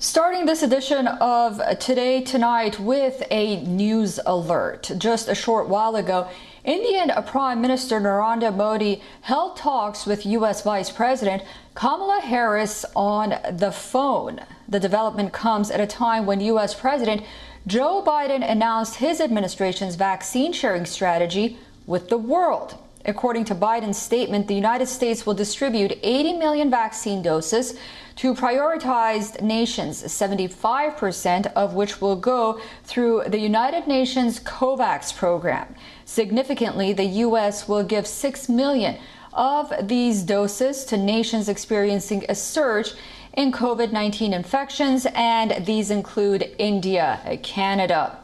Starting this edition of Today Tonight with a news alert. Just a short while ago, Indian Prime Minister Narendra Modi held talks with U.S. Vice President Kamala Harris on the phone. The development comes at a time when U.S. President Joe Biden announced his administration's vaccine sharing strategy with the world. According to Biden's statement, the United States will distribute 80 million vaccine doses to prioritized nations, 75% of which will go through the United Nations COVAX program. Significantly, the U.S. will give 6 million of these doses to nations experiencing a surge in COVID-19 infections, and these include India, Canada,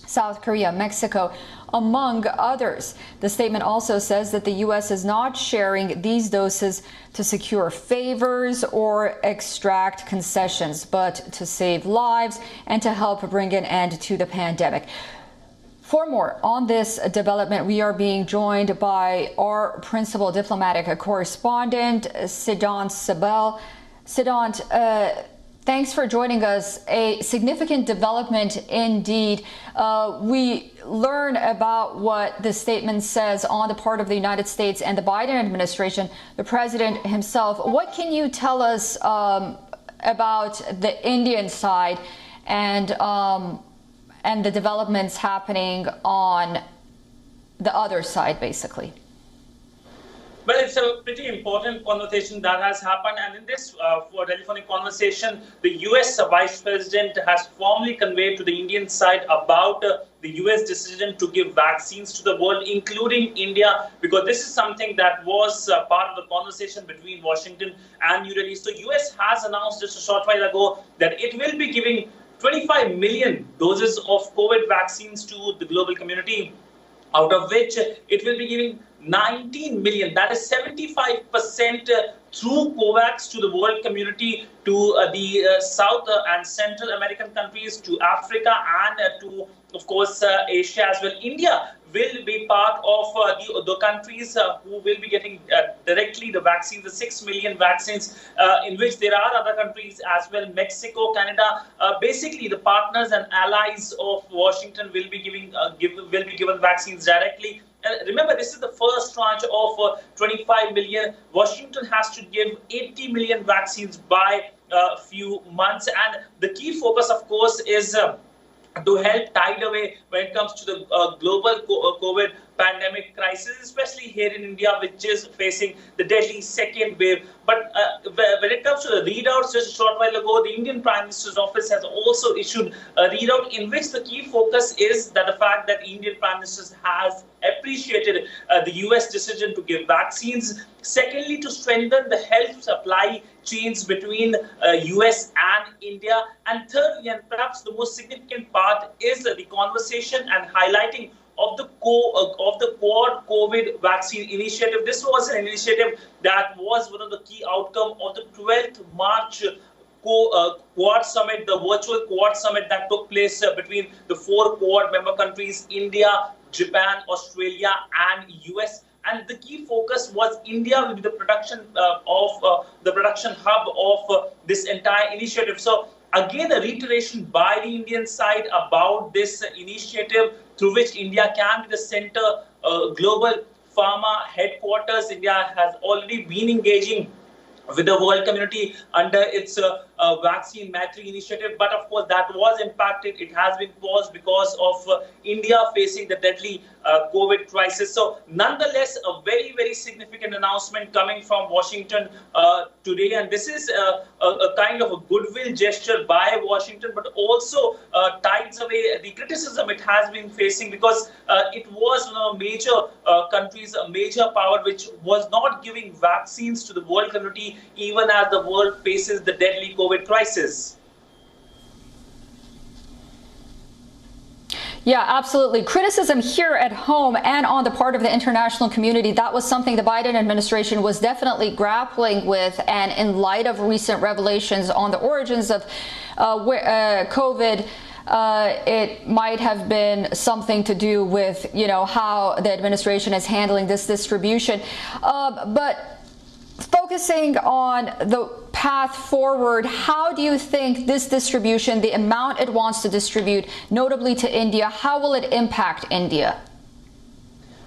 South Korea, Mexico, among others. The statement also says that the U.S. is not sharing these doses to secure favors or extract concessions, but to save lives and to help bring an end to the pandemic. For more on this development, we are being joined by our principal diplomatic correspondent, Siddhant Sabel. Siddhant, thanks for joining us. A significant development indeed. We learn about what the statement says on the part of the United States and the Biden administration, the president himself. What can you tell us about the Indian side and the developments happening on the other side, basically? Well, it's a pretty important conversation that has happened, and in this telephonic conversation, the U.S. Vice President has formally conveyed to the Indian side about the U.S. decision to give vaccines to the world, including India, because this is something that was part of the conversation between Washington and New Delhi. So U.S. has announced just a short while ago that it will be giving 25 million doses of COVID vaccines to the global community, out of which it will be giving 19 million, that is 75% through COVAX to the world community, to the South and Central American countries, to Africa, and to, of course, Asia as well. India will be part of the countries who will be getting directly the vaccines, the 6 million vaccines, in which there are other countries as well, Mexico, Canada. Basically, the partners and allies of Washington will be given vaccines directly. Remember, this is the first tranche of 25 million. Washington has to give 80 million vaccines by a few months. And the key focus, of course, is to help tide away when it comes to the global COVID pandemic crisis, especially here in India, which is facing the deadly second wave. But when it comes to the readouts, just a short while ago, the Indian Prime Minister's office has also issued a readout in which the key focus is that the fact that the Indian Prime Minister has appreciated the U.S. decision to give vaccines. Secondly, to strengthen the health supply chains between U.S. and India. And thirdly, and perhaps the most significant part, is the conversation and highlighting of the Quad COVID vaccine initiative. This was an initiative that was one of the key outcomes of the 12th March Quad Summit, the virtual Quad Summit that took place between the 4 Quad member countries, India, Japan, Australia, and US. And the key focus was India will be the production hub of this entire initiative. So again, a reiteration by the Indian side about this initiative through which India can be the center, global pharma headquarters. India has already been engaging with the world community under its vaccine mastery initiative. But of course, that was impacted. It has been paused because of India facing the deadly COVID crisis. So nonetheless, a very, very significant announcement coming from Washington today. And this is a kind of a goodwill gesture by Washington, but also tides away the criticism it has been facing, because it was one of the major countries, a major power, which was not giving vaccines to the world community, even as the world faces the deadly COVID crisis. Yeah, absolutely. Criticism here at home and on the part of the international community, that was something the Biden administration was definitely grappling with. And in light of recent revelations on the origins of COVID, it might have been something to do with, how the administration is handling this distribution. But focusing on the path forward. How do you think this distribution, the amount it wants to distribute, notably to India, how will it impact India?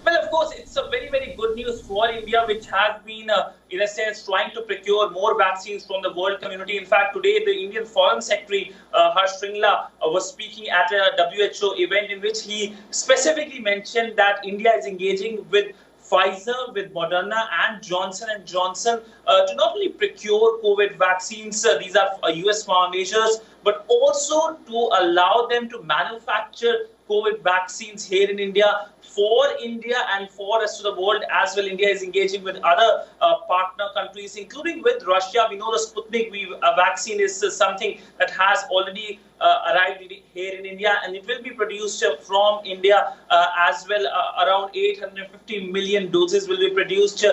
Well, of course, it's a very, very good news for India, which has been, in a sense, trying to procure more vaccines from the world community. In fact, today, the Indian Foreign Secretary, Harsh Shringla, was speaking at a WHO event in which he specifically mentioned that India is engaging with Pfizer, with Moderna and Johnson & Johnson to not only procure COVID vaccines, these are US pharma measures, but also to allow them to manufacture COVID vaccines here in India, for India and for the rest of the world as well. India is engaging with other partner countries, including with Russia. We know the Sputnik vaccine is something that has already arrived here in India, and it will be produced from India as well. Around 850 million doses will be produced.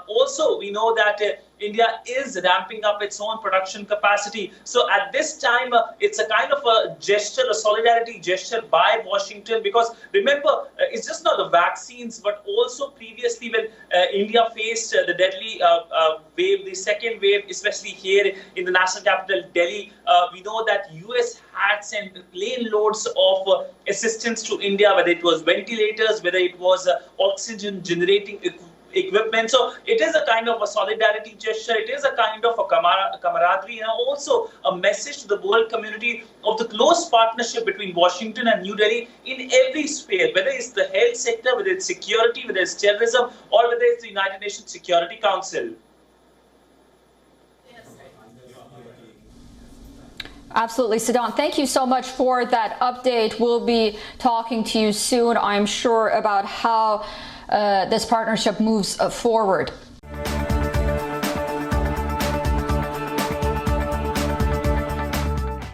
Also, we know that India is ramping up its own production capacity. So at this time, it's a kind of a gesture, a solidarity gesture by Washington, because remember, it's just not the vaccines, but also previously when India faced the deadly wave, the second wave, especially here in the national capital, Delhi, we know that US had sent plane loads of assistance to India, whether it was ventilators, whether it was oxygen generating equipment. So it is a kind of a solidarity gesture. It is a kind of a camaraderie, and also a message to the world community of the close partnership between Washington and New Delhi in every sphere, whether it's the health sector, whether it's security, whether it's terrorism, or whether it's the United Nations Security Council. Absolutely, Siddhant. Thank you so much for that update. We'll be talking to you soon, I'm sure, about how this partnership moves forward.